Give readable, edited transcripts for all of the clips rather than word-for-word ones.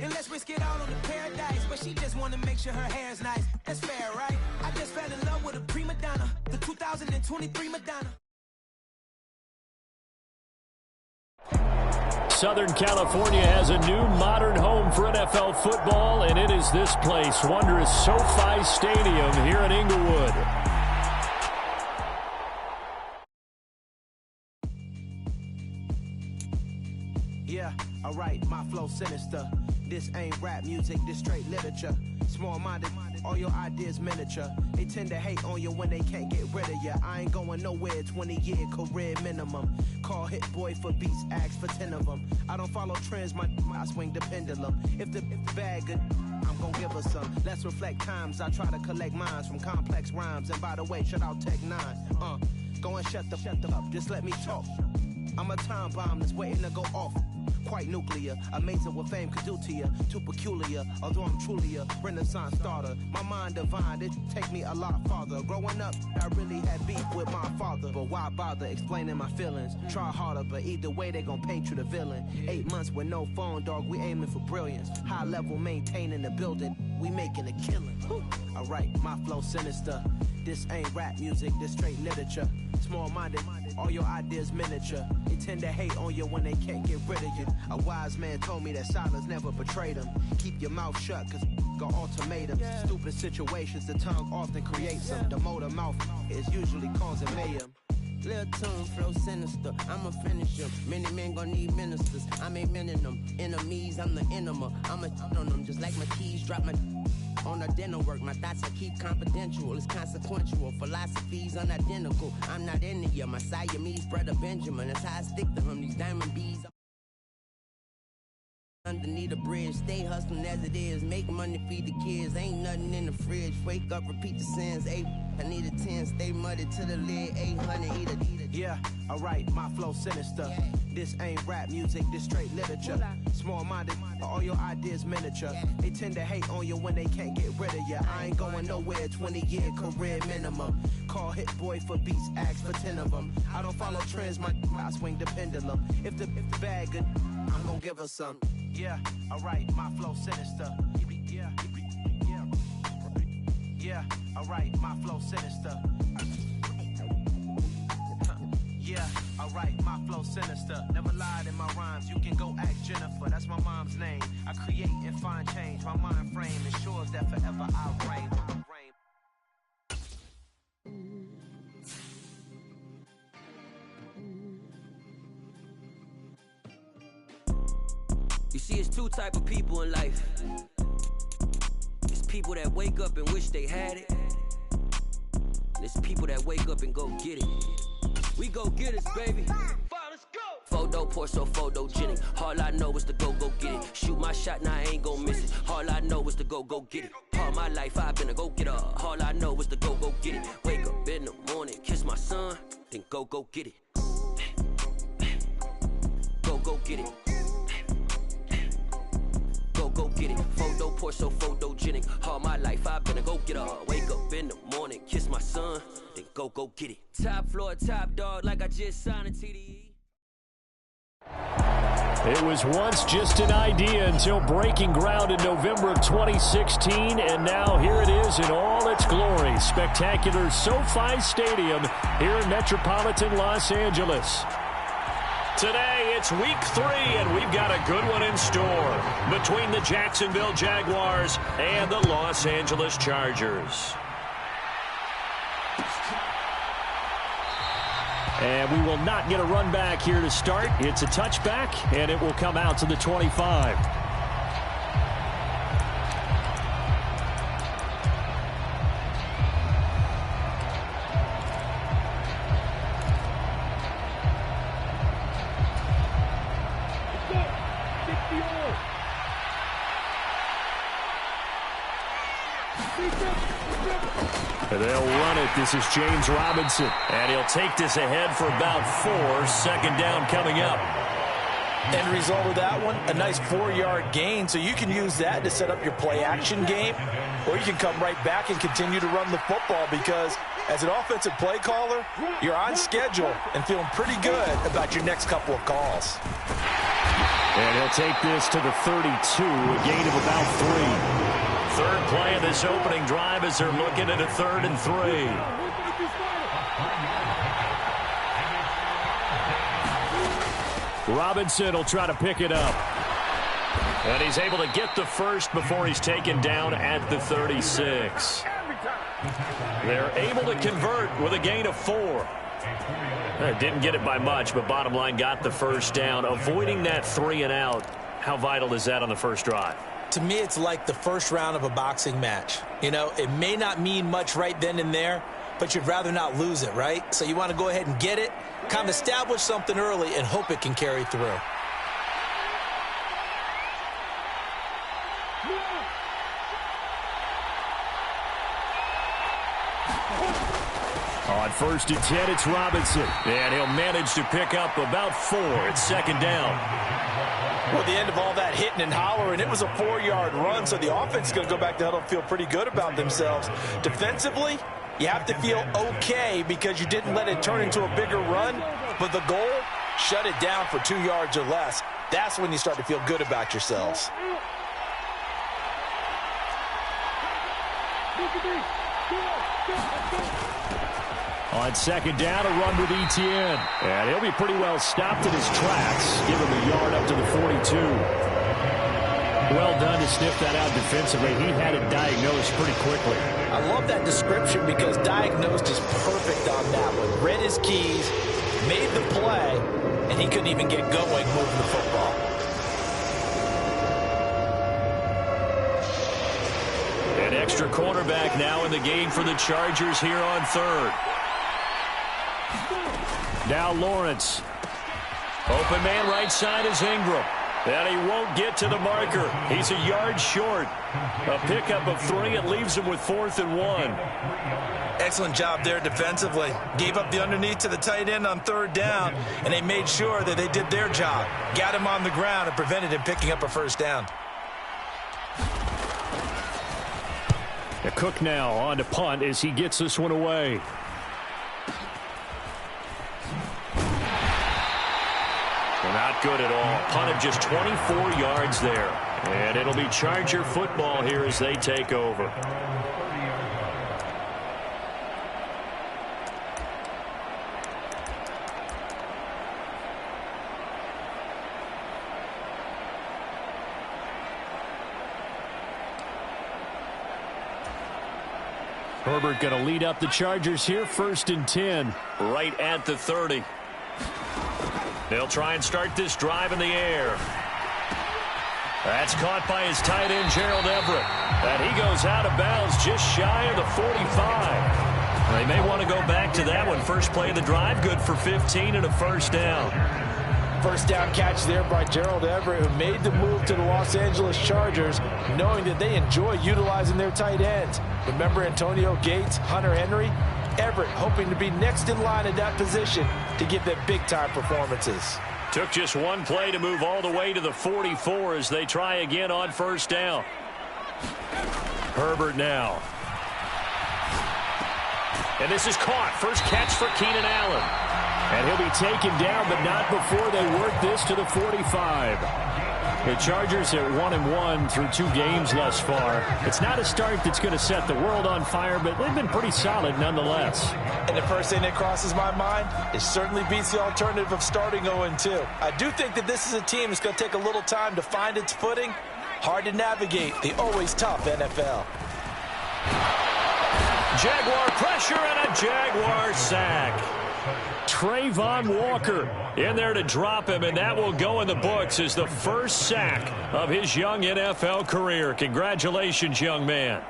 And let's risk it all on the paradise. But she just wanna make sure her hair's nice. That's fair, right? I just fell in love with a prima donna, the 2023 Madonna. Southern California has a new modern home for NFL football, and it is this place, wondrous SoFi Stadium here in Inglewood. Yeah, alright, my flow sinister. This ain't rap music, this straight literature. Small-minded, all your ideas miniature. They tend to hate on you when they can't get rid of you. I ain't going nowhere, 20-year career minimum. Call Hit Boy for beats, ask for 10 of them. I don't follow trends, I swing the pendulum. If the bag good, I'm gonna give her some. Let's reflect times, I try to collect minds from complex rhymes. And by the way, shout out Tech 9. Go and shut the up, just let me talk. I'm a time bomb that's waiting to go off. Quite nuclear, amazing what fame could do to you. Too peculiar, although I'm truly a renaissance starter. My mind divine, it take me a lot farther. Growing up, I really had beef with my father. But why bother explaining my feelings? Try harder, but either way they gon' paint you the villain. 8 months with no phone, dog, we aiming for brilliance. High level maintaining the building, we making a killing. Alright, my flow sinister. This ain't rap music, this straight literature. Small-minded, all your ideas miniature. They tend to hate on you when they can't get rid of you. A wise man told me that silence never betrayed him. Keep your mouth shut, cause got ultimatums. Stupid situations, the tongue often creates them. The motor mouth is usually causing mayhem. Lil' tune, flow sinister, I'ma finish him. Many men gon' need ministers, I ain't mending them. Enemies, I'm the enema, I'ma on them. Just like my keys, drop my on the dinner work. My thoughts I keep confidential, it's consequential. Philosophies unidentical, I'm not into you. My Siamese brother Benjamin, that's how I stick to him. These diamond bees underneath the bridge, stay hustling as it is. Make money, feed the kids, ain't nothing in the fridge. Wake up, repeat the sins, I need a 10, stay muddy to the lid, 800, eat it. Yeah, alright, my flow sinister. This ain't rap music, this straight literature. Small-minded, all your ideas miniature. They tend to hate on you when they can't get rid of you. I ain't going nowhere, 20-year career minimum. Call Hit Boy for beats, ask for 10 of them. I don't follow trends, I swing the pendulum. If the bag good, I'm gonna give her some. Yeah, alright, my flow sinister. Yeah, alright, my flow sinister. Yeah, alright, my flow sinister. Never lied in my rhymes, you can go ask Jennifer. That's my mom's name. I create and find change. My mind frame ensures that forever I reign. You see, it's two type of people in life. It's people that wake up and wish they had it. And it's people that wake up and go get it. We go get it, baby. Let's go. Photo pour so photogenic. All I know is to go get it. Shoot my shot, now I ain't gon' miss it. All I know is to go get it. All my life I've been a go getter. All I know is to go get it. Wake up in the morning, kiss my son, then go get it. Go get it. Go get it. Photo pour so photogenic. All my life I've been a go getter. Wake up in the morning, kiss my son, then go get it. Top floor, top dog, like I just signed a TDE. It was once just an idea until breaking ground in November of 2016, and now here it is in all its glory. Spectacular SoFi Stadium here in metropolitan Los Angeles. Today, it's week 3, and we've got a good one in store between the Jacksonville Jaguars and the Los Angeles Chargers. And we will not get a run back here to start. It's a touchback, and it will come out to the 25. They'll run it. This is James Robinson. And he'll take this ahead for about 4. Second down coming up. End result of that one, a nice 4-yard gain. So you can use that to set up your play-action game, or you can come right back and continue to run the football because as an offensive play caller, you're on schedule and feeling pretty good about your next couple of calls. And he'll take this to the 32, a gain of about 3. Third play of this opening drive as they're looking at a 3rd and 3. Robinson will try to pick it up. And he's able to get the first before he's taken down at the 36. They're able to convert with a gain of 4. Didn't get it by much, but bottom line got the first down. Avoiding that 3 and out, how vital is that on the first drive? To me, it's like the first round of a boxing match. You know, it may not mean much right then and there, but you'd rather not lose it, right? So you want to go ahead and get it, kind of establish something early, and hope it can carry through. On 1st and 10, it's Robinson. And he'll manage to pick up about 4 at 2nd down. Well, the end of all that hitting and hollering, it was a 4-yard run, so the offense is going to go back to huddle and feel pretty good about themselves. Defensively, you have to feel okay because you didn't let it turn into a bigger run, but the goal, shut it down for 2 yards or less. That's when you start to feel good about yourselves. On 2nd down, a run with Etienne. And he'll be pretty well stopped in his tracks. Give him a yard up to the 42. Well done to sniff that out defensively. He had it diagnosed pretty quickly. I love that description because diagnosed is perfect on that one. Read his keys, made the play, and he couldn't even get going moving the football. An extra cornerback now in the game for the Chargers here on 3rd. Now Lawrence. Open man right side is Ingram. And he won't get to the marker. He's a yard short. A pickup of 3. It leaves him with 4th and 1. Excellent job there defensively. Gave up the underneath to the tight end on 3rd down, and they made sure that they did their job. Got him on the ground and prevented him picking up a 1st down. Cook now on to punt as he gets this one away. Not good at all. Punt of just 24 yards there. And it'll be Charger football here as they take over. Herbert going to lead up the Chargers here, 1st and 10. Right at the 30. They'll try and start this drive in the air. That's caught by his tight end, Gerald Everett. And he goes out of bounds just shy of the 45. They may want to go back to that one. First play of the drive, good for 15 and a 1st down. 1st down catch there by Gerald Everett, who made the move to the Los Angeles Chargers, knowing that they enjoy utilizing their tight ends. Remember Antonio Gates, Hunter Henry? Everett hoping to be next in line in that position to give them big-time performances. Took just one play to move all the way to the 44 as they try again on 1st down. Herbert now. And this is caught. First catch for Keenan Allen. And he'll be taken down, but not before they work this to the 45. The Chargers at 1-1 through 2 games thus far. It's not a start that's going to set the world on fire, but they've been pretty solid nonetheless. And the first thing that crosses my mind, it certainly beats the alternative of starting 0-2. I do think that this is a team that's going to take a little time to find its footing. Hard to navigate the always tough NFL. Jaguar pressure and a Jaguar sack. Trayvon Walker in there to drop him, and that will go in the books as the first sack of his young NFL career. Congratulations, young man.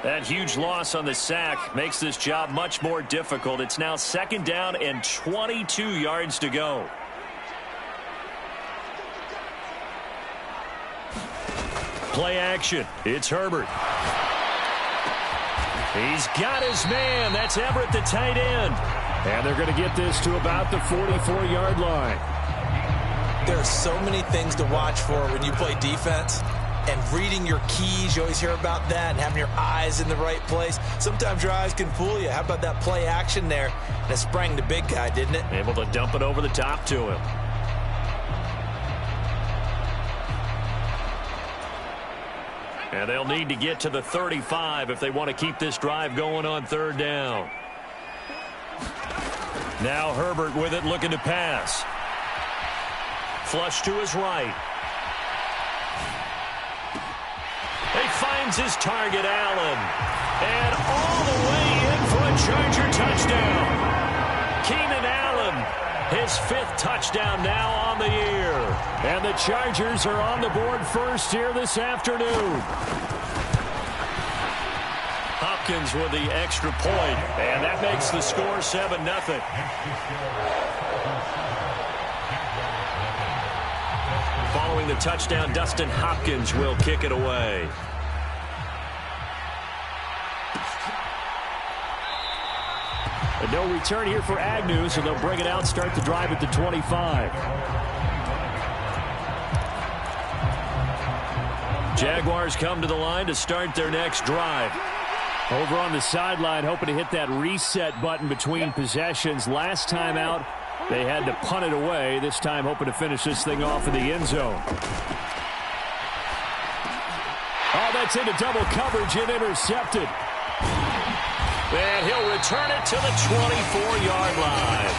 That huge loss on the sack makes this job much more difficult. It's now 2nd down and 22 yards to go. Play action. It's Herbert. He's got his man. That's Everett, the tight end. And they're going to get this to about the 44-yard line. There are so many things to watch for when you play defense. and reading your keys. You always hear about that, and having your eyes in the right place. Sometimes your eyes can fool you. How about that play action there? And it sprang the big guy, didn't it? Able to dump it over the top to him. And they'll need to get to the 35 if they want to keep this drive going on third down. Now Herbert with it, looking to pass. Flush to his right. He finds his target, Allen. And all the way in for a Charger touchdown. Keenan Allen, his 5th touchdown now on the year. And the Chargers are on the board first here this afternoon. Hopkins with the extra point, and that makes the score 7-0. Following the touchdown, Dustin Hopkins will kick it away. And no return here for Agnew, so they'll bring it out, start the drive at the 25. Jaguars come to the line to start their next drive. Over on the sideline, hoping to hit that reset button between possessions. Last time out, they had to punt it away. This time, hoping to finish this thing off in the end zone. Oh, that's into double coverage and intercepted. And he'll return it to the 24-yard line.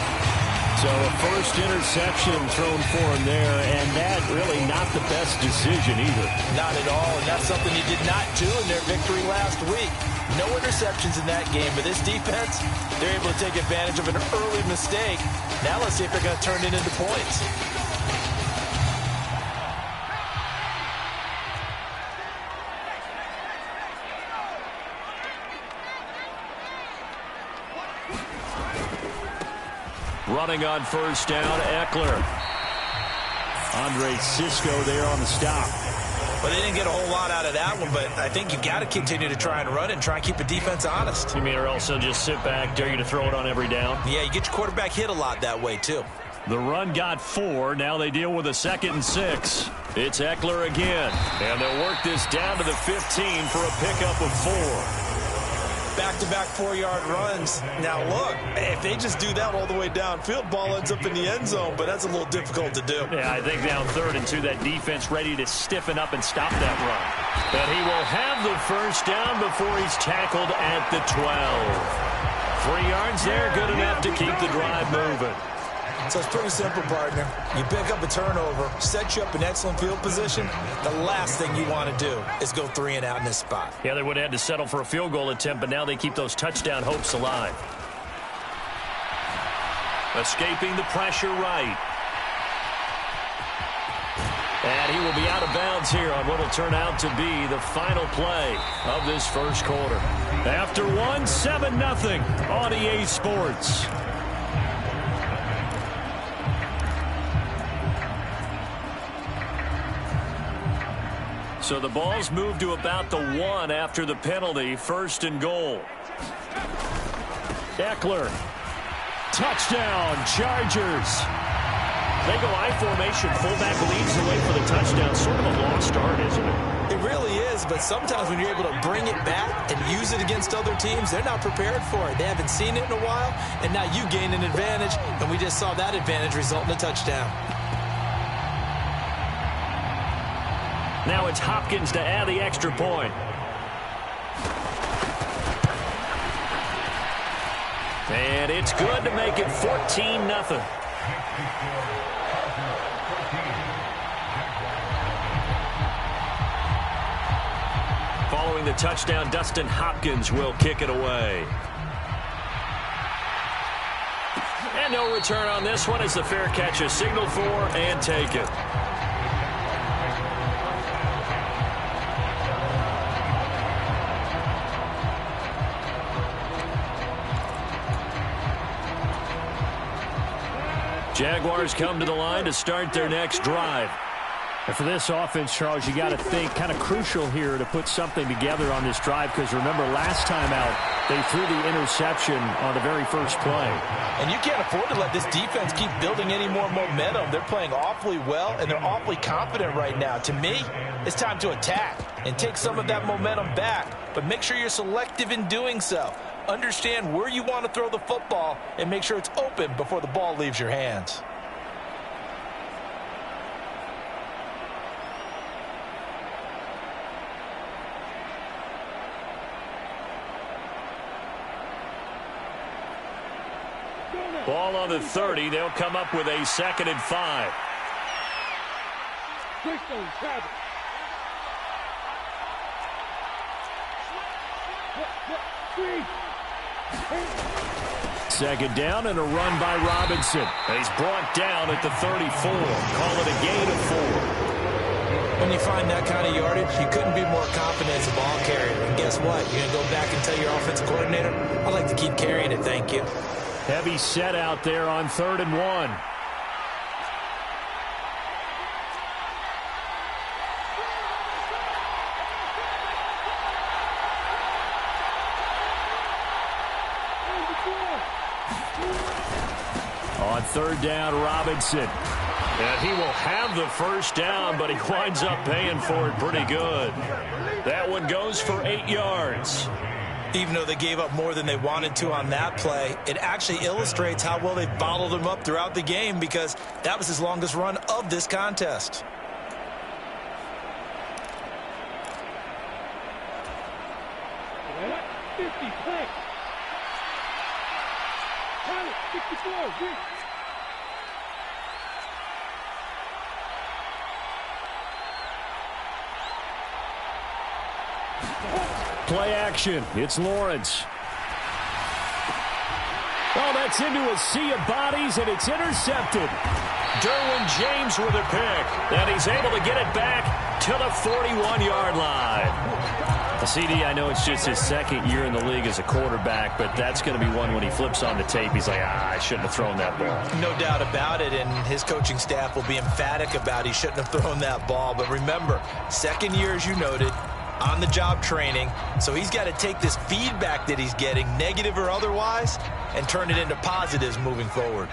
So a first interception thrown for him there, and that really not the best decision either. Not at all, and that's something he did not do in their victory last week. No interceptions in that game, but this defense, they're able to take advantage of an early mistake. Now let's see if they're going to turn it into points. Running on first down, Eckler. Andre Cisco there on the stop. Well, they didn't get a whole lot out of that one, but I think you got to continue to try and run and try and keep the defense honest. You mean, or else they'll just sit back, dare you to throw it on every down? Yeah, you get your quarterback hit a lot that way, too. The run got 4. Now they deal with a 2nd and 6. It's Eckler again. And they'll work this down to the 15 for a pickup of 4. Back-to-back 4-yard runs. Now, look, if they just do that all the way downfield, ball ends up in the end zone, but that's a little difficult to do. Yeah, I think now 3rd and 2, that defense ready to stiffen up and stop that run. But he will have the first down before he's tackled at the 12. 3 yards there, good enough to keep the drive moving. So it's pretty simple, partner. You pick up a turnover, set you up in excellent field position. The last thing you want to do is go 3 and out in this spot. Yeah, they would have had to settle for a field goal attempt, but now they keep those touchdown hopes alive. Escaping the pressure right. And he will be out of bounds here on what will turn out to be the final play of this first quarter. After 1, 7-0 on EA Sports. So the ball's moved to about the 1 after the penalty. 1st and goal. Eckler. Touchdown, Chargers. They go I formation. Fullback leads the way for the touchdown. Sort of a lost art, isn't it? It really is, but sometimes when you're able to bring it back and use it against other teams, they're not prepared for it. They haven't seen it in a while, and now you gain an advantage, and we just saw that advantage result in a touchdown. Now it's Hopkins to add the extra point. And it's good to make it 14-0. Following the touchdown, Dustin Hopkins will kick it away. And no return on this one as the fair catch is signaled for and taken. Jaguars come to the line to start their next drive. And for this offense, Charles, you got to think kind of crucial here to put something together on this drive, because remember last time out they threw the interception on the very first play. And you can't afford to let this defense keep building any more momentum. They're playing awfully well, and they're awfully confident right now. To me, it's time to attack and take some of that momentum back, but make sure you're selective in doing so. Understand where you want to throw the football and make sure it's open before the ball leaves your hands. Ball on the 30. They'll come up with a 2nd and 5. Second down and a run by Robinson. He's brought down at the 34. Call it a gain of 4. When you find that kind of yardage, you couldn't be more confident as a ball carrier. And guess what? You're going to go back and tell your offensive coordinator, I'd like to keep carrying it, thank you. Heavy set out there on 3rd and 1. On 3rd down, Robinson. And he will have the first down, but he winds up paying for it pretty good. That one goes for 8 yards. Even though they gave up more than they wanted to on that play, it actually illustrates how well they bottled him up throughout the game, because that was his longest run of this contest. Play action. It's Lawrence. Oh, that's into a sea of bodies, and it's intercepted. Derwin James with a pick. And he's able to get it back to the 41-yard line. CD, I know it's just his 2nd year in the league as a quarterback, but that's going to be one when he flips on the tape. He's like, I shouldn't have thrown that ball. No doubt about it, and his coaching staff will be emphatic about he shouldn't have thrown that ball. But remember, 2nd year, as you noted, on-the-job training, so he's got to take this feedback that he's getting, negative or otherwise, and turn it into positives moving forward.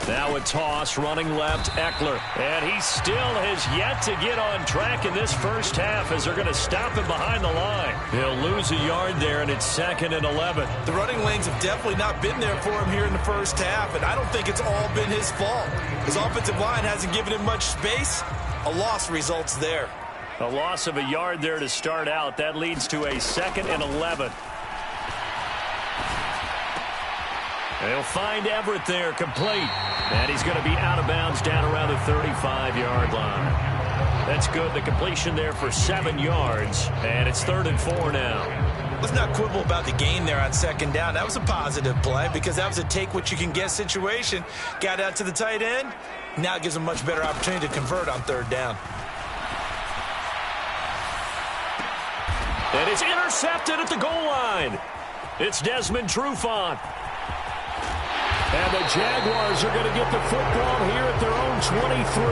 Now a toss, running left, Eckler. And he still has yet to get on track in this first half, as they're going to stop him behind the line. He'll lose a yard there, and it's 2nd and 11. The running lanes have definitely not been there for him here in the first half, and I don't think it's all been his fault. His offensive line hasn't given him much space. A loss results there. A loss of a yard there to start out. That leads to a 2nd and 11. They'll find Everett there, complete. And he's going to be out of bounds down around the 35-yard line. That's good. The completion there for 7 yards. And it's 3rd and 4 now. Let's not quibble about the gain there on 2nd down. That was a positive play, because that was a take-what-you-can-get situation. Got out to the tight end. Now it gives him a much better opportunity to convert on 3rd down. And it's intercepted at the goal line. It's Desmond Trufant. And the Jaguars are going to get the football here at their own 23.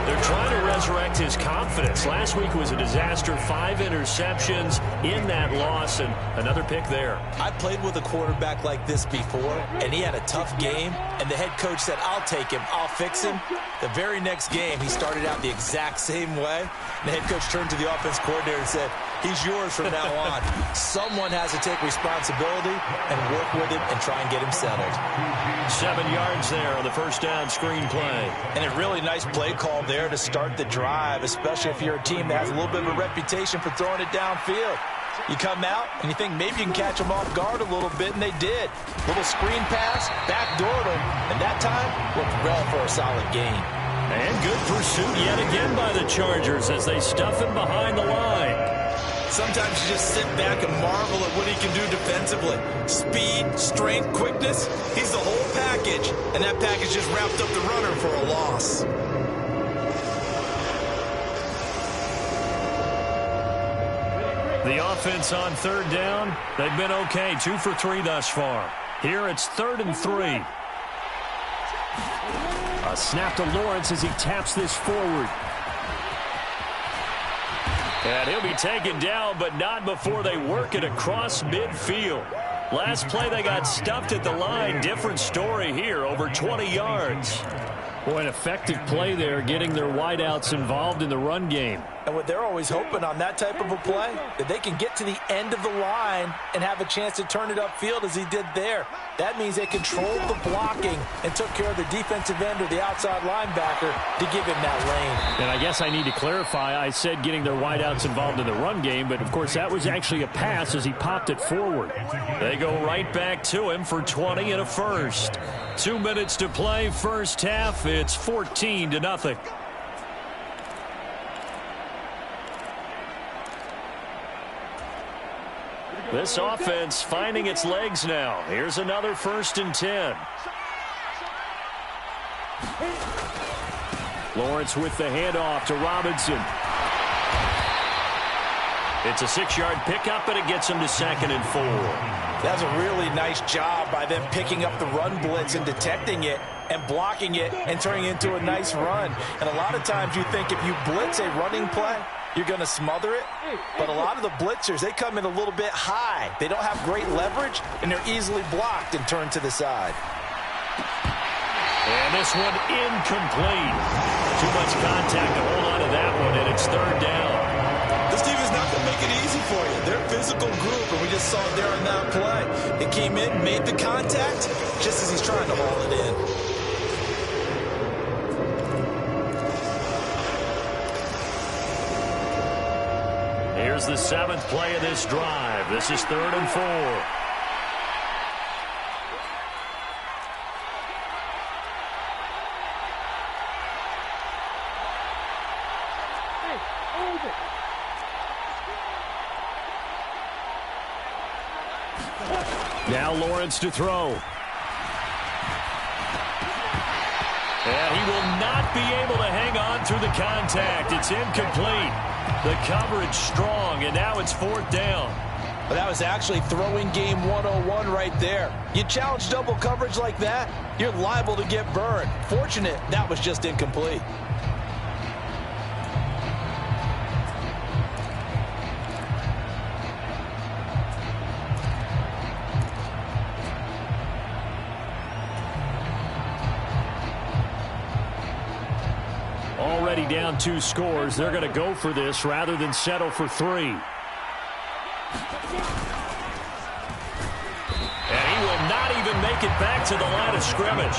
They're trying to resurrect his confidence. Last week was a disaster. 5 interceptions in that loss, and another pick there. I played with a quarterback like this before, and he had a tough game, and the head coach said, I'll take him, I'll fix him. The very next game, he started out the exact same way. And the head coach turned to the offense coordinator and said, he's yours from now on. Someone has to take responsibility and work with him and try and get him settled. 7 yards there on the first down screen play. And a really nice play call there to start the drive, especially if you're a team that has a little bit of a reputation for throwing it downfield. You come out and you think maybe you can catch them off guard a little bit, and they did. Little screen pass, backdoored them, and that time looked well for a solid gain. And good pursuit yet again by the Chargers as they stuff him behind the line. Sometimes you just sit back and marvel at what he can do defensively. Speed, strength, quickness, he's the whole package, and that package just wrapped up the runner for a loss. The offense on 3rd down, they've been okay, 2 for 3 thus far. Here it's 3rd and 3. A snap to Lawrence as he taps this forward. And he'll be taken down, but not before they work it across midfield. Last play, they got stuffed at the line. Different story here, over 20 yards. Boy, an effective play there, getting their wideouts involved in the run game. And what they're always hoping on that type of a play, that they can get to the end of the line and have a chance to turn it upfield as he did there. That means they controlled the blocking and took care of the defensive end or the outside linebacker to give him that lane. And I guess I need to clarify. I said getting their wideouts involved in the run game, but of course that was actually a pass as he popped it forward. They go right back to him for 20 and a first. 2 minutes to play, first half. It's 14-0. This offense finding its legs now. Here's another 1st and 10. Lawrence with the handoff to Robinson. It's a 6-yard pickup, and it gets him to 2nd and 4. That's a really nice job by them picking up the run blitz and detecting it and blocking it and turning it into a nice run. And a lot of times you think if you blitz a running play, you're going to smother it. But a lot of the blitzers, they come in a little bit high. They don't have great leverage, and they're easily blocked and turned to the side. And this one incomplete. Too much contact to hold on to that one, and it's 3rd down. This team is not going to make it easy for you. They're a physical group, and we just saw it there on that play. It came in, made the contact, just as he's trying to haul it in. Here's the 7th play of this drive. This is 3rd and 4. Now Lawrence to throw. And he will not be able to hang on through the contact. It's incomplete. The coverage strong, and now it's 4th down. But that was actually throwing game 101 right there. You challenge double coverage like that, you're liable to get burned. Fortunate that was just incomplete. Already down 2 scores. They're going to go for this rather than settle for 3. And he will not even make it back to the line of scrimmage.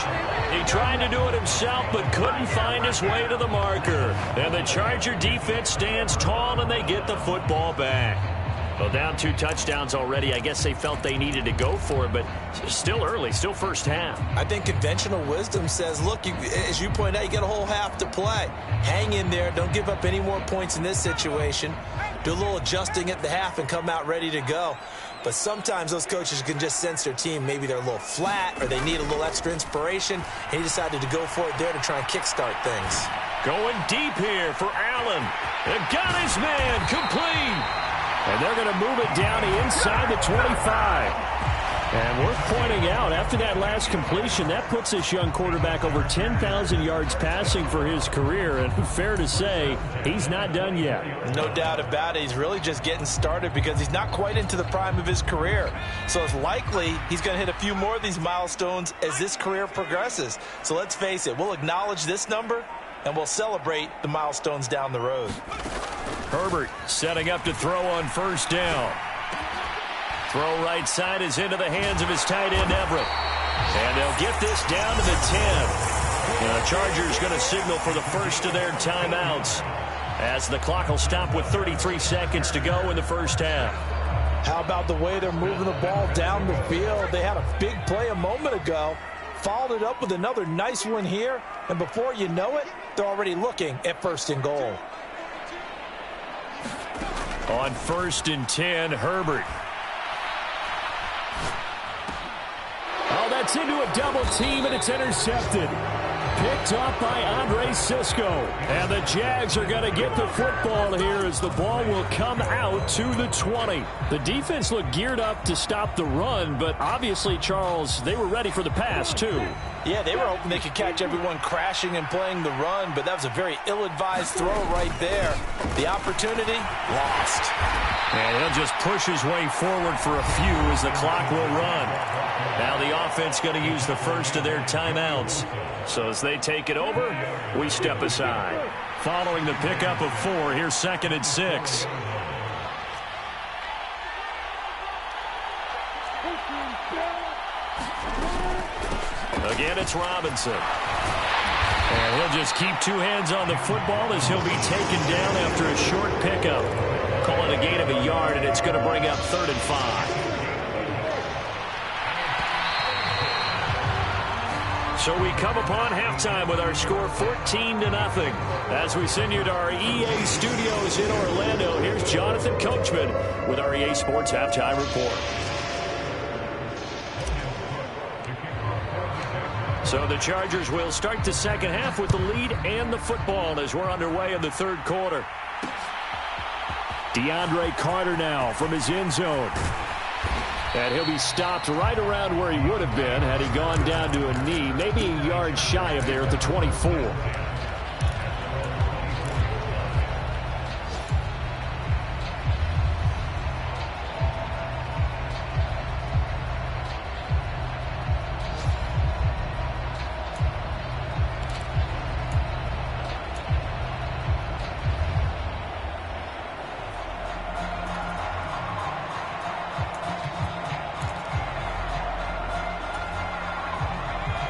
He tried to do it himself but couldn't find his way to the marker. And the Charger defense stands tall and they get the football back. Well, down 2 touchdowns already. I guess they felt they needed to go for it, but still early, still first half. I think conventional wisdom says, look, as you point out, you got a whole half to play. Hang in there. Don't give up any more points in this situation. Do a little adjusting at the half and come out ready to go. But sometimes those coaches can just sense their team. Maybe they're a little flat or they need a little extra inspiration. And he decided to go for it there to try and kickstart things. Going deep here for Allen. And got his man complete. And they're going to move it down inside the 25. And worth pointing out, after that last completion, that puts this young quarterback over 10,000 yards passing for his career. And fair to say, he's not done yet. No doubt about it. He's really just getting started because he's not quite into the prime of his career. So it's likely he's going to hit a few more of these milestones as this career progresses. So let's face it, we'll acknowledge this number and we'll celebrate the milestones down the road. Herbert setting up to throw on 1st down. Throw right side is into the hands of his tight end, Everett. And they'll get this down to the 10. And the Chargers going to signal for the first of their timeouts as the clock will stop with 33 seconds to go in the first half. How about the way they're moving the ball down the field? They had a big play a moment ago. Followed it up with another nice one here. And before you know it, they're already looking at 1st and goal. On 1st and 10, Herbert. Oh, that's into a double team, and it's intercepted. Picked up by Andre Cisco. And the Jags are going to get the football here as the ball will come out to the 20. The defense looked geared up to stop the run, but obviously, Charles, they were ready for the pass, too. Yeah, they were hoping they could catch everyone crashing and playing the run, but that was a very ill-advised throw right there. The opportunity, lost. And he'll just push his way forward for a few as the clock will run. Now the offense going to use the first of their timeouts. So as they take it over, we step aside. Following the pickup of 4, here's 2nd and 6. Again, it's Robinson. And he'll just keep 2 hands on the football as he'll be taken down after a short pickup. Call it a gain of a yard, and it's going to bring up 3rd and 5. So we come upon halftime with our score 14-0. As we send you to our EA studios in Orlando, here's Jonathan Coachman with our EA Sports Halftime Report. So the Chargers will start the second half with the lead and the football as we're underway in the 3rd quarter. DeAndre Carter now from his end zone. And he'll be stopped right around where he would have been had he gone down to a knee, maybe a yard shy of there at the 24.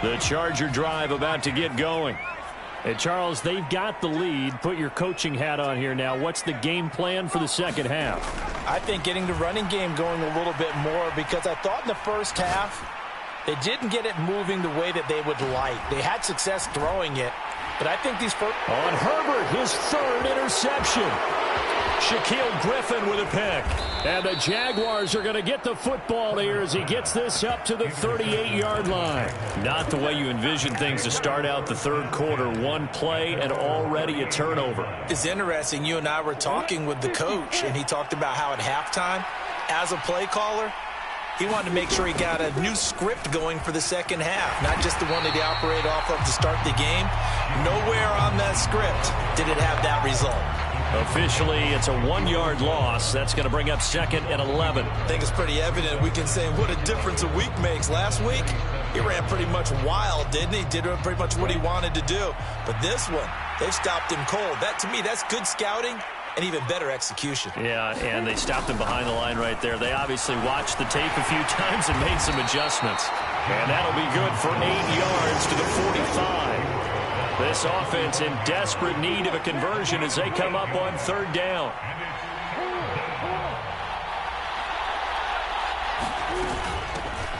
The Charger drive about to get going. And Charles, they've got the lead. Put your coaching hat on here now. What's the game plan for the second half? I think getting the running game going a little bit more, because I thought in the first half they didn't get it moving the way that they would like. They had success throwing it, but I think these first... On Herbert, his 3rd interception. Shaquille Griffin with a pick. And the Jaguars are going to get the football here as he gets this up to the 38-yard line. Not the way you envision things to start out the 3rd quarter. 1 play and already a turnover. It's interesting. You and I were talking with the coach, and he talked about how at halftime, as a play caller, he wanted to make sure he got a new script going for the second half, not just the one that he operated off of to start the game. Nowhere on that script did it have that result. Officially, it's a 1-yard loss. That's going to bring up 2nd and 11. I think it's pretty evident we can say what a difference a week makes. Last week, he ran pretty much wild, didn't he? Did pretty much what he wanted to do. But this one, they've stopped him cold. That, to me, that's good scouting and even better execution. Yeah, and they stopped him behind the line right there. They obviously watched the tape a few times and made some adjustments. And that'll be good for 8 yards to the 45. This offense in desperate need of a conversion as they come up on 3rd down.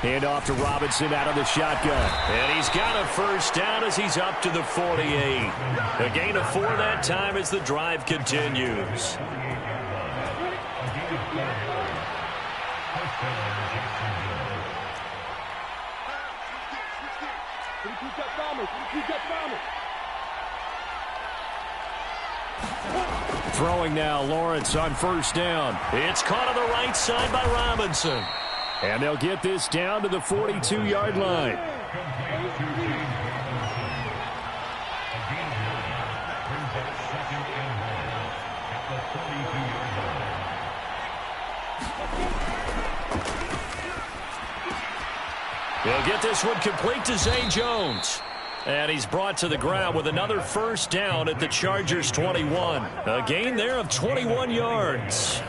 Hand off to Robinson out of the shotgun. And he's got a 1st down as he's up to the 48. A gain of 4 that time as the drive continues. Throwing now, Lawrence on 1st down. It's caught on the right side by Robinson. And they'll get this down to the 42-yard line. They'll get this one complete to Zay Jones. And he's brought to the ground with another 1st down at the Chargers 21. A gain there of 21 yards.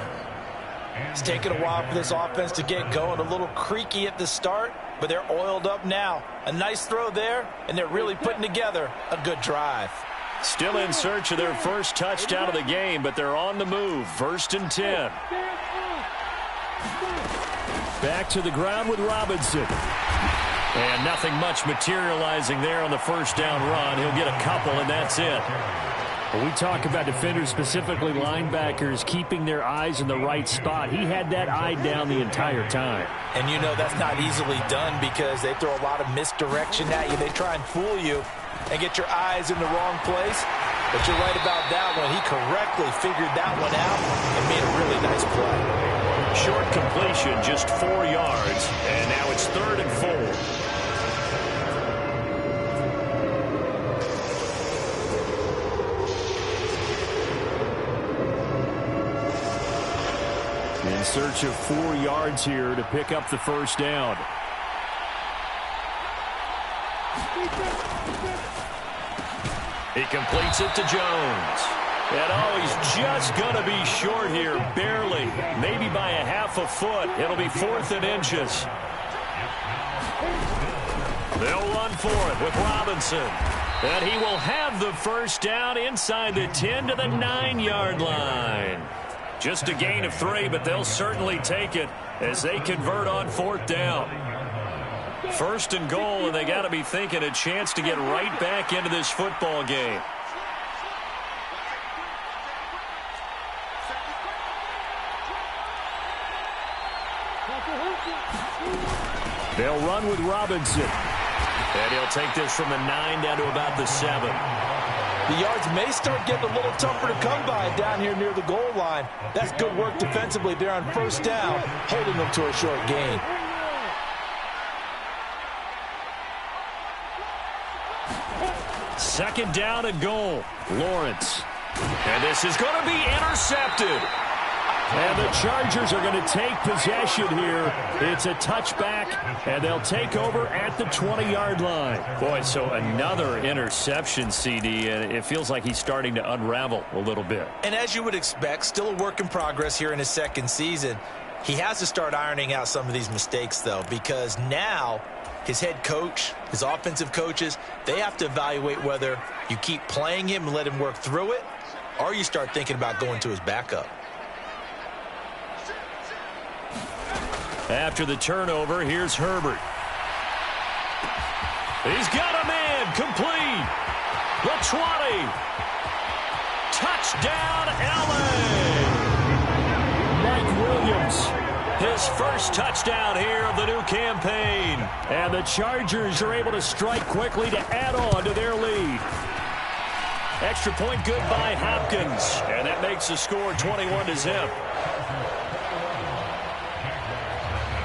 It's taken a while for this offense to get going. A little creaky at the start, but they're oiled up now. A nice throw there, and they're really putting together a good drive. Still in search of their first touchdown of the game, but they're on the move. 1st and 10. Back to the ground with Robinson. And nothing much materializing there on the 1st down run. He'll get a couple, and that's it. When we talk about defenders, specifically linebackers, keeping their eyes in the right spot, he had that eye down the entire time. And you know that's not easily done because they throw a lot of misdirection at you. They try and fool you and get your eyes in the wrong place. But you're right about that one. He correctly figured that one out and made a really nice play. Short completion, just 4 yards, and now it's 3rd and 4. In search of 4 yards here to pick up the first down. He completes it to Jones. And he's just going to be short here, barely. Maybe by a half a foot. It'll be 4th and inches. They'll run for it with Robinson. And he will have the first down inside the 10 to the 9-yard line. Just a gain of 3, but they'll certainly take it as they convert on 4th down. 1st and goal, and they got to be thinking a chance to get right back into this football game. They'll run with Robinson. And he'll take this from the 9 down to about the 7. The yards may start getting a little tougher to come by down here near the goal line. That's good work defensively there on 1st down, holding them to a short gain. Second down and goal. Lawrence. And this is going to be intercepted. And the Chargers are going to take possession here. It's a touchback, and they'll take over at the 20-yard line. Boy, so another interception, CD, and it feels like he's starting to unravel a little bit. And as you would expect, still a work in progress here in his 2nd season. He has to start ironing out some of these mistakes, though, because now his head coach, his offensive coaches, they have to evaluate whether you keep playing him and let him work through it, or you start thinking about going to his backup. After the turnover, here's Herbert. He's got a man complete. The 20. Touchdown, LA. Mike Williams, his first touchdown here of the new campaign. And the Chargers are able to strike quickly to add on to their lead. Extra point good by Hopkins. And that makes the score 21-0.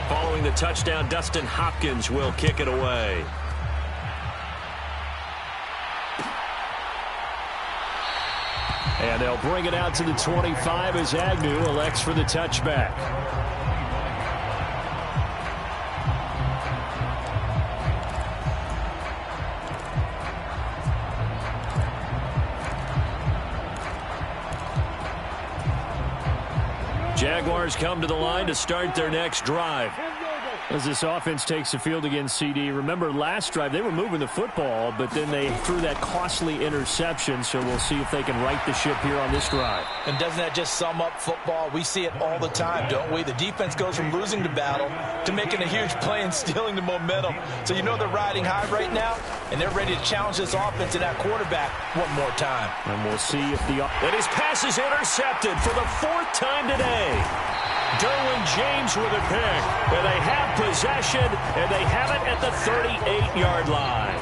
Following the touchdown, Dustin Hopkins will kick it away. And they'll bring it out to the 25 as Agnew elects for the touchback. Jaguars come to the line to start their next drive. As this offense takes the field against CD, remember last drive they were moving the football, but then they threw that costly interception, so we'll see if they can right the ship here on this drive. And doesn't that just sum up football? We see it all the time, don't we? The defense goes from losing the battle to making a huge play and stealing the momentum. So you know they're riding high right now, and they're ready to challenge this offense and that quarterback one more time. And we'll see if and his pass is intercepted for the 4th time today. Derwin James with a pick, and they have possession, and they have it at the 38-yard line.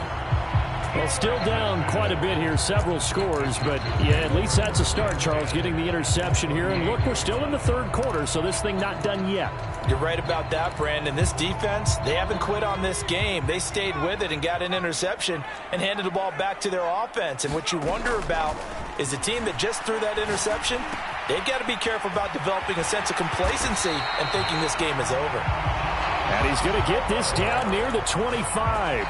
Well, still down quite a bit here, several scores, but yeah, at least that's a start, Charles, getting the interception here. And look, we're still in the 3rd quarter, so this thing not done yet. You're right about that, Brandon. This defense, they haven't quit on this game. They stayed with it and got an interception and handed the ball back to their offense. And what you wonder about is the team that just threw that interception, they've got to be careful about developing a sense of complacency and thinking this game is over. And he's going to get this down near the 25.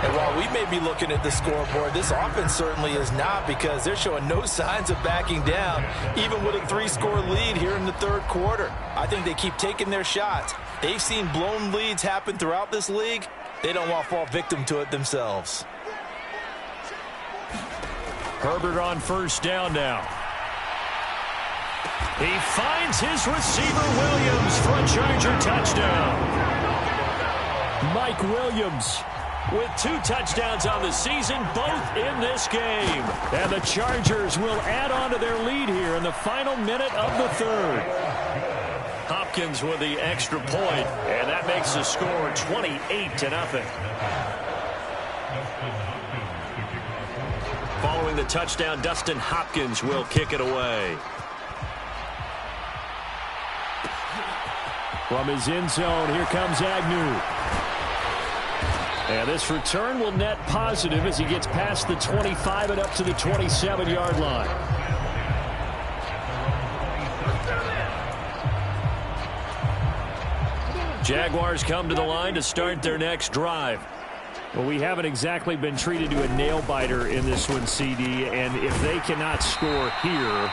And while we may be looking at the scoreboard, this offense certainly is not, because they're showing no signs of backing down, even with a 3-score lead here in the 3rd quarter. I think they keep taking their shots. They've seen blown leads happen throughout this league. They don't want to fall victim to it themselves. Herbert on 1st down now. He finds his receiver Williams for a Charger touchdown. Mike Williams with 2 touchdowns on the season, both in this game. And the Chargers will add on to their lead here in the final minute of the 3rd. Hopkins with the extra point, and that makes the score 28-0. Following the touchdown, Dustin Hopkins will kick it away. From his end zone, here comes Agnew. And this return will net positive as he gets past the 25 and up to the 27-yard line. Jaguars come to the line to start their next drive. Well, we haven't exactly been treated to a nail-biter in this one, CD, and if they cannot score here,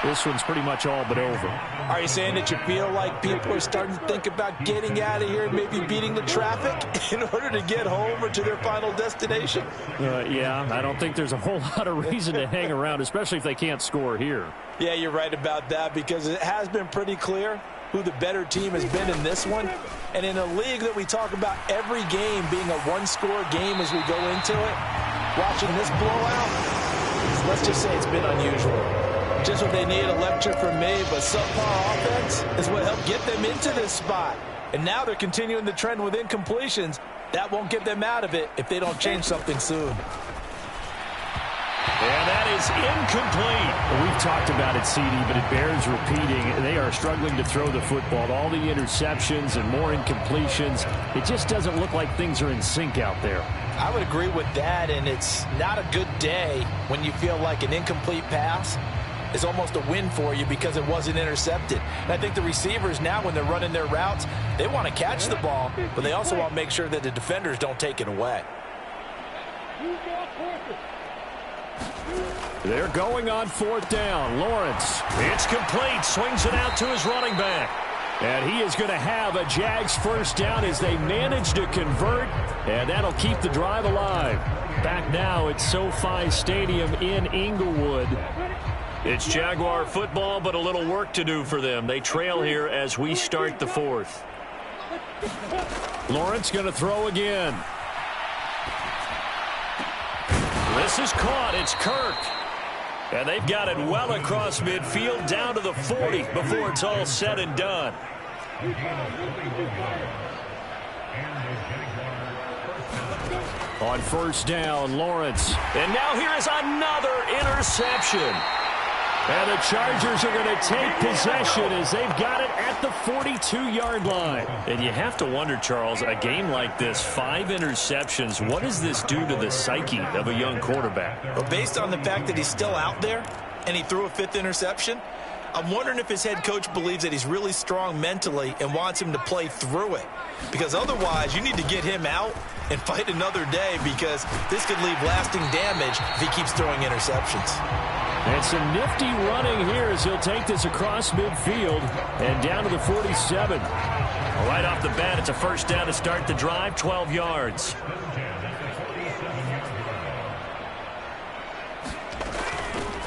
this one's pretty much all but over. Are you saying that you feel like people are starting to think about getting out of here and maybe beating the traffic in order to get home or to their final destination? Yeah, I don't think there's a whole lot of reason to hang around, especially if they can't score here. Yeah, you're right about that, because it has been pretty clear who the better team has been in this one. And in a league that we talk about every game being a one-score game as we go into it, watching this blowout, let's just say it's been unusual. Just what they need, a lecture from me, but subpar offense is what helped get them into this spot. And now they're continuing the trend with incompletions. That won't get them out of it if they don't change something soon. And that is incomplete. We've talked about it, CD, but it bears repeating. They are struggling to throw the football. All the interceptions and more incompletions. It just doesn't look like things are in sync out there. I would agree with that, and it's not a good day when you feel like an incomplete pass is almost a win for you because it wasn't intercepted. And I think the receivers now, when they're running their routes, they want to catch the ball, but they also want to make sure that the defenders don't take it away. They're going on fourth down. Lawrence, it's complete, swings it out to his running back. And he is going to have a Jags first down as they manage to convert, and that'll keep the drive alive. Back now at SoFi Stadium in Inglewood. It's Jaguar football, but a little work to do for them. They trail here as we start the fourth. Lawrence going to throw again. This is caught. It's Kirk. And they've got it well across midfield down to the 40 before it's all said and done. On first down, Lawrence. And now here is another interception. And the Chargers are going to take possession as they've got it at the 42-yard line. And you have to wonder, Charles, a game like this, 5 interceptions, what does this do to the psyche of a young quarterback? Well, based on the fact that he's still out there and he threw a 5th interception, I'm wondering if his head coach believes that he's really strong mentally and wants him to play through it. Because otherwise, you need to get him out and fight another day, because this could leave lasting damage if he keeps throwing interceptions. And some nifty running here as he'll take this across midfield and down to the 47. Right off the bat, it's a first down to start the drive, 12 yards.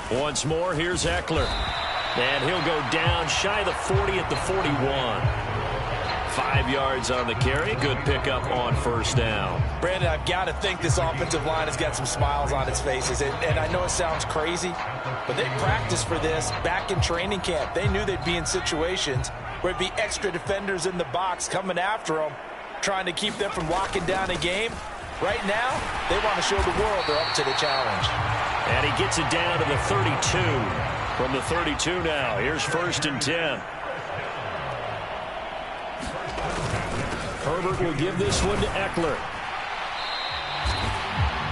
Once more, here's Eckler. And he'll go down shy of the 40 at the 41. 5 yards on the carry. Good pickup on first down. Brandon, I've got to think this offensive line has got some smiles on its faces. And I know it sounds crazy, but they practiced for this back in training camp. They knew they'd be in situations where it'd be extra defenders in the box coming after them, trying to keep them from locking down a game. Right now, they want to show the world they're up to the challenge. And he gets it down to the 32. From the 32 now, here's 1st and 10. Herbert will give this one to Eckler.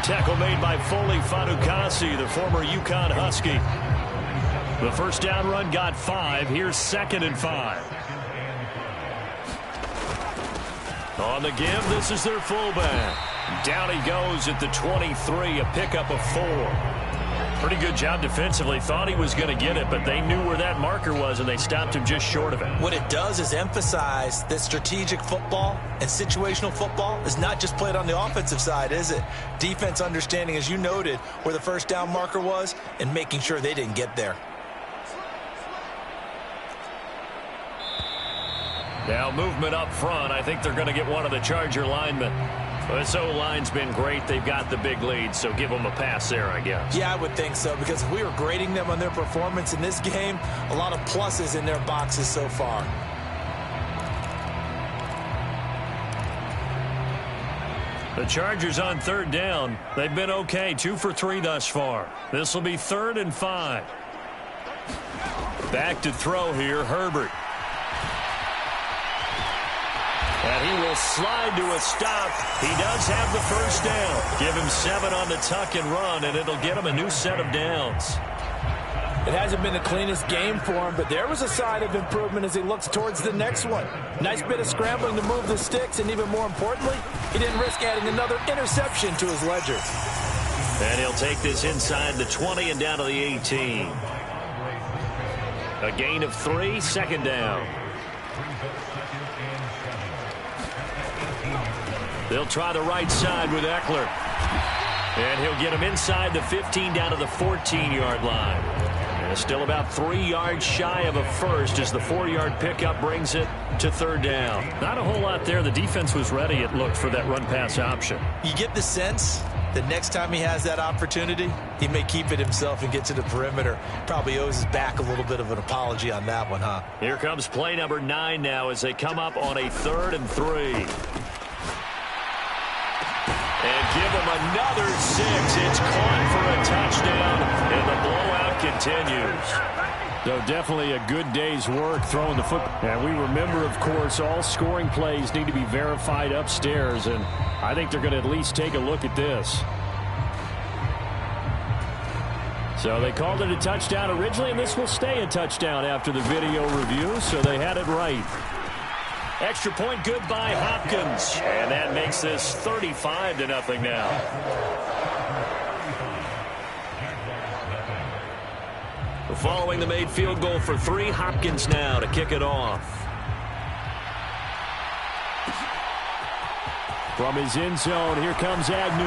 Tackle made by Foley Fatukasi, the former UConn Husky. The first down run got 5. Here's 2nd and 5. On the give, this is their fullback. Down he goes at the 23, a pickup of 4. Pretty good job defensively. Thought he was going to get it, but they knew where that marker was, and they stopped him just short of it. What it does is emphasize that strategic football and situational football is not just played on the offensive side, is it? Defense understanding, as you noted, where the first down marker was and making sure they didn't get there. Now movement up front. I think they're going to get one of the Charger linemen. This O-line's been great. They've got the big lead, so give them a pass there, I guess. Yeah, I would think so, because if we were grading them on their performance in this game, a lot of pluses in their boxes so far. The Chargers on 3rd down. They've been okay, 2 for 3 thus far. This will be 3rd and 5. Back to throw here, Herbert. And he will slide to a stop. He does have the first down. Give him 7 on the tuck and run, and it'll get him a new set of downs. It hasn't been the cleanest game for him, but there was a sign of improvement as he looks towards the next one. Nice bit of scrambling to move the sticks, and even more importantly, he didn't risk adding another interception to his ledger. And he'll take this inside the 20 and down to the 18. A gain of 3, second down. They'll try the right side with Eckler. And he'll get him inside the 15 down to the 14-yard line. And still about 3 yards shy of a first as the 4-yard pickup brings it to third down. Not a whole lot there. The defense was ready, it looked, for that run-pass option. You get the sense the next time he has that opportunity, he may keep it himself and get to the perimeter. Probably owes his back a little bit of an apology on that one, huh? Here comes play number 9 now as they come up on a 3rd and 3. And give him another 6. It's caught for a touchdown, and the blowout continues. So definitely a good day's work throwing the football. And we remember, of course, all scoring plays need to be verified upstairs, and I think they're going to at least take a look at this. So they called it a touchdown originally, and this will stay a touchdown after the video review, so they had it right. Extra point good by Hopkins. And that makes this 35-0 now. Following the made field goal for 3, Hopkins now to kick it off. From his end zone, here comes Agnew.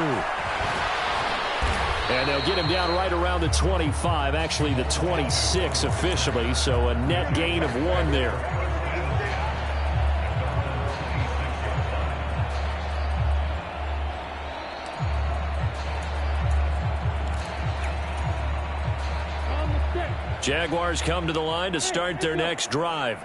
And they'll get him down right around the 25, actually the 26 officially, so a net gain of 1 there. Jaguars come to the line to start their next drive.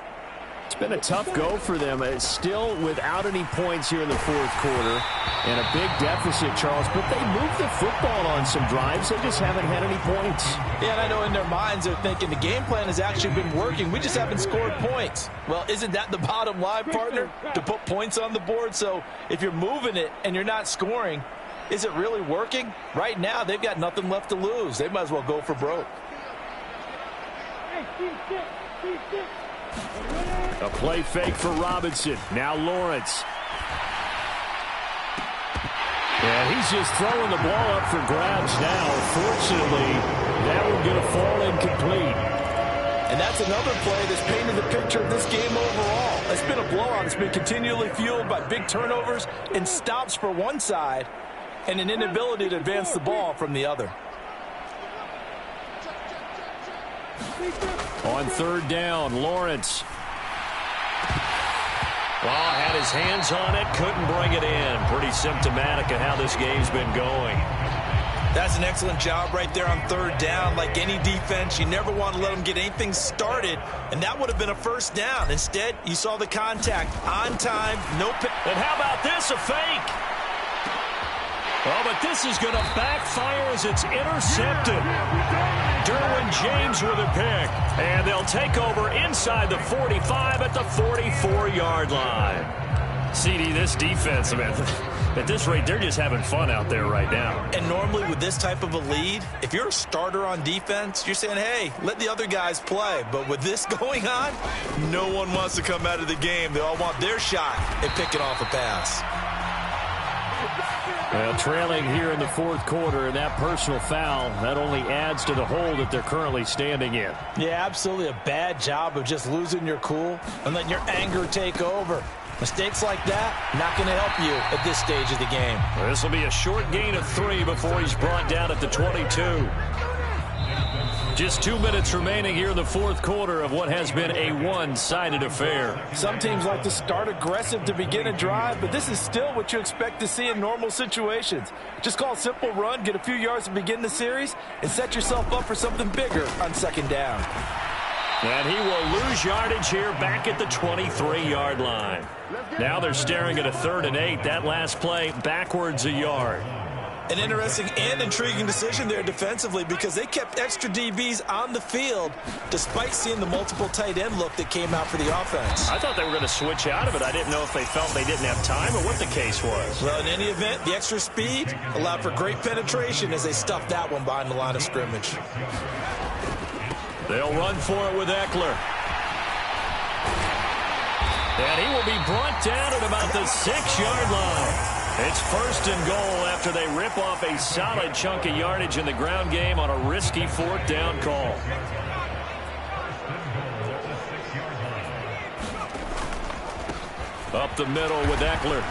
It's been a tough go for them. It's still without any points here in the 4th quarter and a big deficit, Charles, but they moved the football on some drives. They just haven't had any points. Yeah, and I know in their minds they're thinking the game plan has actually been working. We just haven't scored points. Well, isn't that the bottom line, partner? To put points on the board. So if you're moving it and you're not scoring, is it really working? Right now, they've got nothing left to lose. They might as well go for broke. A play fake for Robinson. Now Lawrence. And he's just throwing the ball up for grabs now. Fortunately, that one's going to fall incomplete. And that's another play that's painted the picture of this game overall. It's been a blowout. It's been continually fueled by big turnovers and stops for one side and an inability to advance the ball from the other. On 3rd down, Lawrence. Well, had his hands on it, couldn't bring it in. Pretty symptomatic of how this game's been going. That's an excellent job right there on 3rd down. Like any defense, you never want to let them get anything started, and that would have been a 1st down. Instead, you saw the contact on time, no pick. And how about this, a fake? Oh, but this is going to backfire as it's intercepted. Derwin James with a pick. And they'll take over inside the 45 at the 44-yard line. CD, this defense, man, at this rate, they're just having fun out there right now. And normally with this type of a lead, if you're a starter on defense, you're saying, hey, let the other guys play. But with this going on, no one wants to come out of the game. They all want their shot at picking off a pass. Well, trailing here in the 4th quarter, and that personal foul, that only adds to the hole that they're currently standing in. Yeah, absolutely a bad job of just losing your cool and letting your anger take over. Mistakes like that, not going to help you at this stage of the game. Well, this will be a short gain of 3 before he's brought down at the 22. Just 2 minutes remaining here in the 4th quarter of what has been a one-sided affair. Some teams like to start aggressive to begin a drive, but this is still what you expect to see in normal situations. Just call a simple run, get a few yards to begin the series, and set yourself up for something bigger on 2nd down. And he will lose yardage here back at the 23-yard line. Now they're staring at a 3rd and 8. That last play backwards a yard. An interesting and intriguing decision there defensively because they kept extra DBs on the field despite seeing the multiple tight end look that came out for the offense. I thought they were going to switch out of it. I didn't know if they felt they didn't have time or what the case was. Well, in any event, the extra speed allowed for great penetration as they stuffed that one behind the line of scrimmage. They'll run for it with Eckler. And he will be brought down at about the 6-yard line. It's 1st and goal after they rip off a solid chunk of yardage in the ground game on a risky 4th down call. Up the middle with Eckler.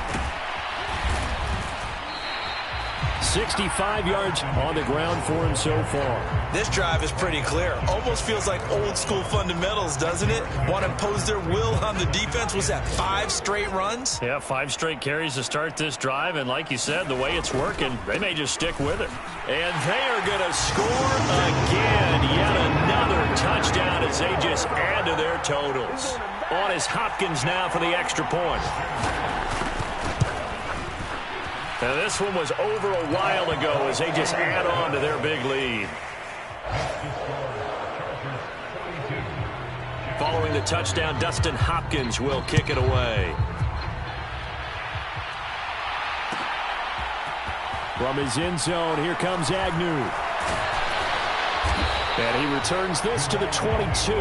65 yards on the ground for him so far. This drive is pretty clear. Almost feels like old school fundamentals, doesn't it? Want to impose their will on the defense. Was that 5 straight runs? Yeah, 5 straight carries to start this drive. And like you said, the way it's working, they may just stick with it. And they are going to score again. Yet another touchdown as they just add to their totals. On is Hopkins now for the extra point. Now this one was over a while ago as they just add on to their big lead. Following the touchdown, Dustin Hopkins will kick it away. From his end zone, here comes Agnew. And he returns this to the 22.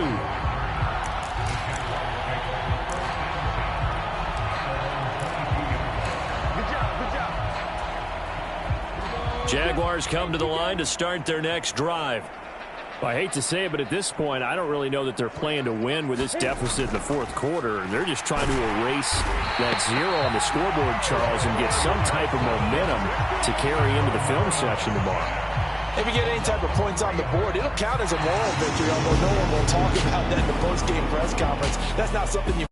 Jaguars come to the line to start their next drive. Well, I hate to say it, but at this point, I don't really know that they're playing to win with this deficit in the 4th quarter. They're just trying to erase that 0 on the scoreboard, Charles, and get some type of momentum to carry into the film session tomorrow. If you get any type of points on the board, it'll count as a moral victory, although no one will talk about that in the post-game press conference. That's not something you